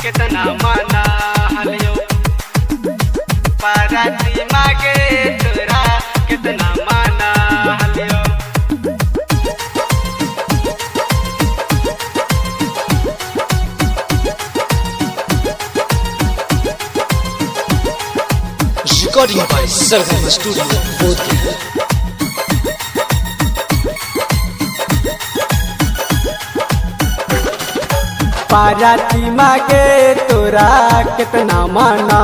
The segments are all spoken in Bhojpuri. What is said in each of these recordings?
कितना माना हलियो बाराती मागे तोरा कितना माना हलियो। Recording by Sargama Studio, Bodhgaya. बाराती मागे तोरा कितना माना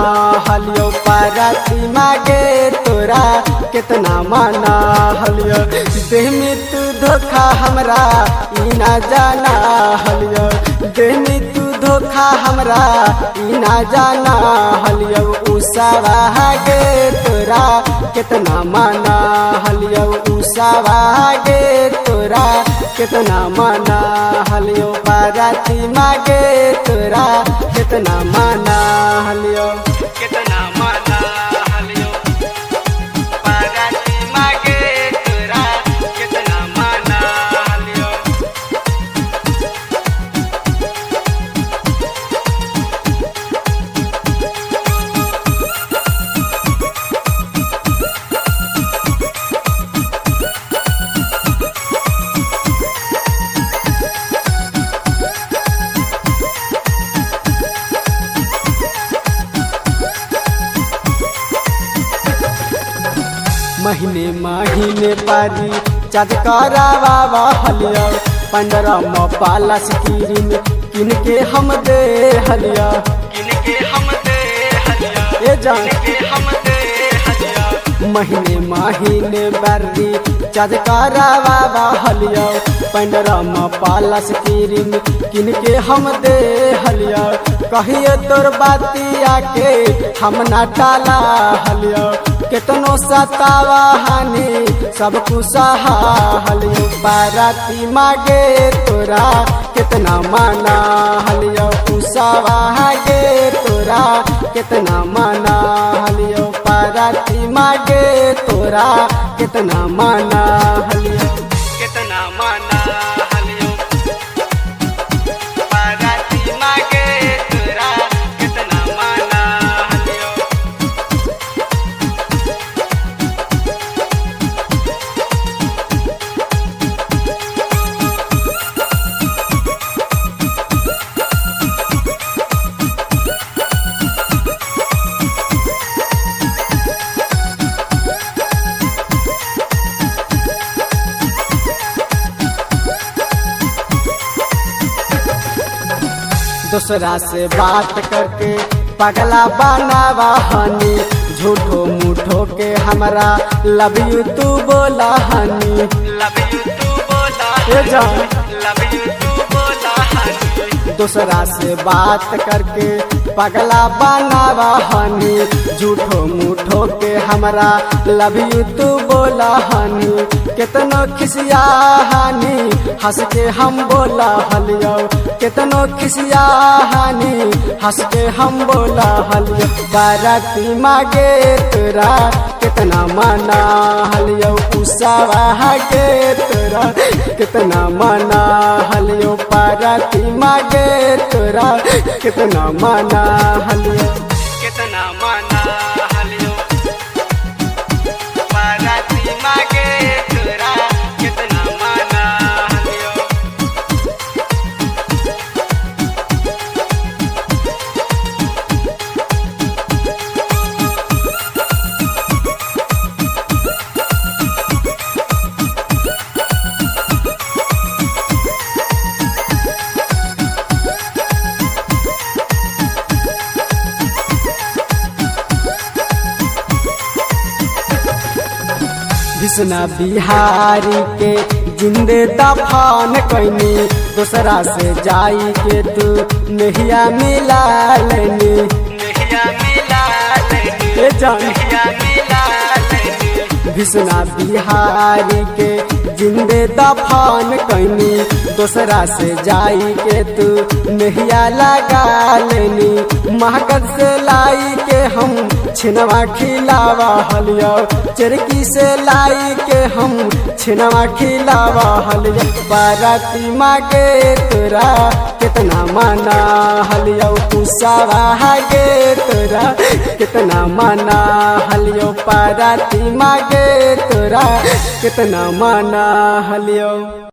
हलियो, बाराती मागे तोरा कितना माना हलियो। देह में तू धोखा हमरा ई ना जाना हलियो, देह में तू धोखा हमरा ई ना जाना हलियो। उसावा गे तोरा कितना माना हलियो, उसावा गे तोरा कितना माना हलियो। बाराती मागे तोरा कितना माना हलियो, कितना माना हलियो बाराती मागे तोरा कितना माना हलियो। महीने महीने पारी चाँद करावा हलिया। 15 पाला स्क्रीन किन के हम दे हलिया, किनके हम दे हलिया, ए जान किनके हम दे हलिया। महीने महीने बारी चाँद करावा हलिया। 15 पाला स्क्रीन किन के हम दे हलिया। कहिए तोर बाती आके हम ना टाला हलिया। कितनो सतावा हानि सब कुसहा हलियो। बाराती मागे तोरा कितना माना हलियो, उसावा गे तोरा कितना माना हलियो। बाराती मागे तोरा कितना माना हलियो, कितना माना हलियो बाराती मागे तोरा कितना माना हलियो। दूसरा से बात करके पगला बनावा हनी। झूठो मूठो के हमरा लव यू तू बोला हनी, लव यू तू बोला ए जान लव यू तू बोला हनी। दूसरा से बात करके पगला बनावा हनी। झूठो मूठो के हमरा लव यू तू बोला हनी। कितनो खिसिया हानि हंस के हम बोला हलियो, कितनो खिसिया हानि हंस के हम बोला हलियो। बाराती मागे तोरा कितना माना हलियो, उसावा गे तोरा कितना माना हलियो। बाराती मागे तोरा कितना माना हलियो, कितना माना हलियो बाराती मागे तोरा कितना माना हलियो। कृष्णा बिहारी के जिंदे दफान कैनी। दूसरा से जाई के तू नहिया मिला लेनी, नहिया मिला लेनी, ए जान नहिया मिला लेनी। कृष्णा बिहारी के जिंदे दफान कैनी। दूसरा से जाई के तू नहिया लगा लेनी। महकत से लाई के हम छिनवा खिलावा हलियो, चरकी से लाई के हम छिनवा खिलावा हलियो। बाराती मागे तोरा कितना माना हलियो, पूछावा गे तोरा कितना माना हलियो पाराती मागे तोरा कितना माना हलियो।